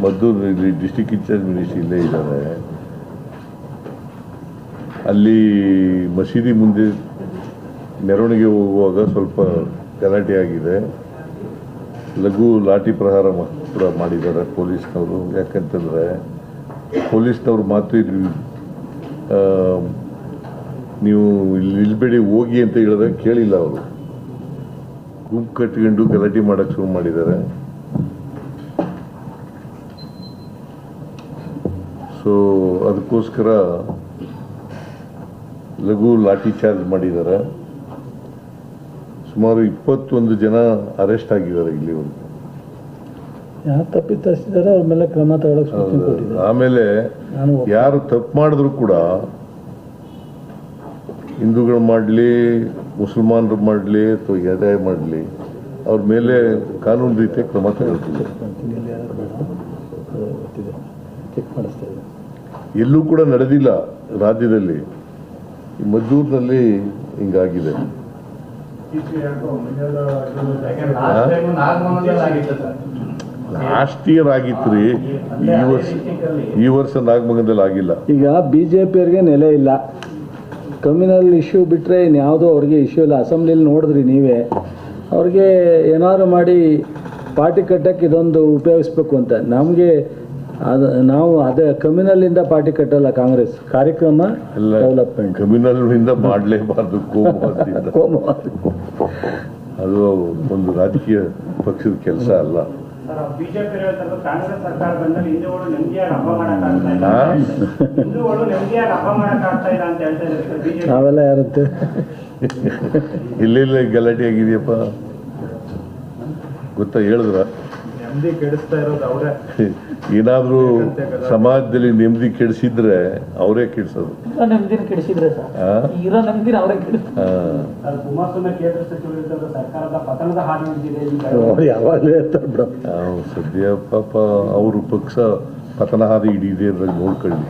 Maddur district incharge ministry ಇಲ್ಲೇ ಇದ್ದಾರೆ. ಅಲ್ಲಿ ಮಸೀದಿ ಮುಂದೆ ಮೆರವಣಿಗೆ ಹೋಗುವಾಗ ಸ್ವಲ್ಪ ಗಲಾಟೆ ಆಗಿದೆ. ಲಘು ಲಾಠಿ ಪ್ರಹಾರ ಕೂಡ ಮಾಡಿದ್ದಾರೆ ಪೊಲೀಸ್ನವರು. ಯಾಕಂತಂದರೆ ಪೊಲೀಸ್ನವ್ರ ಮಾತು ನೀವು ಇಲ್ಲಿ ನಿಲ್ಬೇಡಿ ಹೋಗಿ ಅಂತ ಹೇಳಿದಾಗ ಕೇಳಿಲ್ಲ. ಅವರು ಗುಂಪು ಕಟ್ಕೊಂಡು ಗಲಾಟೆ ಮಾಡೋಕ್ಕೆ ಶುರು ಮಾಡಿದ್ದಾರೆ. ಸೊ ಅದಕ್ಕೋಸ್ಕರ ಲಘು ಲಾಠಿ ಚಾರ್ಜ್ ಮಾಡಿದ್ದಾರೆ. ಸುಮಾರು 21 ಜನ ಅರೆಸ್ಟ್ ಆಗಿದ್ದಾರೆ ಇಲ್ಲಿವರೆಗೂ. ಯಾರು ತಪ್ಪಿತಸ್ಥಿದ್ದಾರೆ ಅವ್ರ ಮೇಲೆ ಕ್ರಮ ತಗೊಳ್ಳೋಕೆ ಸೂಚನೆ ಕೊಟ್ಟಿದ್ದಾರೆ. ಆಮೇಲೆ ಯಾರು ತಪ್ಪು ಮಾಡಿದ್ರು ಕೂಡ ಹಿಂದೂಗಳು ಮಾಡಲಿ, ಮುಸಲ್ಮಾನರು ಮಾಡಲಿ ಅಥವಾ ಯಾವುದೇ ಮಾಡಲಿ, ಅವ್ರ ಮೇಲೆ ಕಾನೂನು ರೀತಿಯ ಕ್ರಮ ತಗೊಳ್ತಿದ್ದಾರೆ. ಎಲ್ಲೂ ಕೂಡ ನಡೆದಿಲ್ಲ ರಾಜ್ಯದಲ್ಲಿ. ಈ ಮದ್ದೂರಿನಲ್ಲಿ ಹಿಂಗಾಗಿದೆ. ಲಾಸ್ಟ್ ಇಯರ್ ಆಗಿತ್ತು ರೀ. ಈ ವರ್ಷ ನಾಗಮಂಗಲದಲ್ಲಿ ಆಗಿಲ್ಲ. ಈಗ ಬಿಜೆಪಿಯವ್ರಿಗೆ ನೆಲೆ ಇಲ್ಲ. ಕಮ್ಯುನಲ್ ಇಶ್ಯೂ ಬಿಟ್ಟರೆ ಇನ್ಯಾವುದೋ ಅವ್ರಿಗೆ ಇಶ್ಯೂ ಇಲ್ಲ. ಅಸೆಂಬ್ಲಿಲಿ ನೋಡಿದ್ರಿ ನೀವೇ. ಅವ್ರಿಗೆ ಏನಾದ್ರು ಮಾಡಿ ಪಾರ್ಟಿ ಕಟ್ಟಕ್ಕೆ ಇದೊಂದು ಉಪಯೋಗಿಸ್ಬೇಕು ಅಂತ. ನಮಗೆ ನಾವು ಅದೇ ಕಮ್ಯುನಲಿಂದ ಪಾರ್ಟಿ ಕಟ್ಟಲ್ಲ. ಕಾಂಗ್ರೆಸ್ ಕಾರ್ಯಕ್ರಮ ಡೆವಲಪ್ಮೆಂಟ್ ಕಮ್ಯುನಲ್ನಿಂದ ಮಾಡಲೇಬಾರ್ದು. ಕೋಮುವಾದ ಅದು ಒಂದು ರಾಜಕೀಯ ಪಕ್ಷದ ಕೆಲಸ ಅಲ್ಲ. ನಾವೆಲ್ಲ ಯಾರುತ್ತೆ ಎಲ್ಲೆಲ್ಲ ಗಲಾಟೆ ಆಗಿದೆಯಪ್ಪ ಗೊತ್ತಾ? ಹೇಳಿದ್ರ ಏನಾದ್ರೂ ಸಮಾಜದಲ್ಲಿ ನೆಮ್ಮದಿ ಕೆಡಿಸಿದ್ರೆ ಅವರೇ ಕೆಡಿಸೋದು. ಸದ್ಯ ಪಾಪ ಅವರು ಪಕ್ಷ ಪತನ ಹಾದಿ ಹಿಡಿದೆ ನೋಡ್ಕೊಳ್ಳಿ.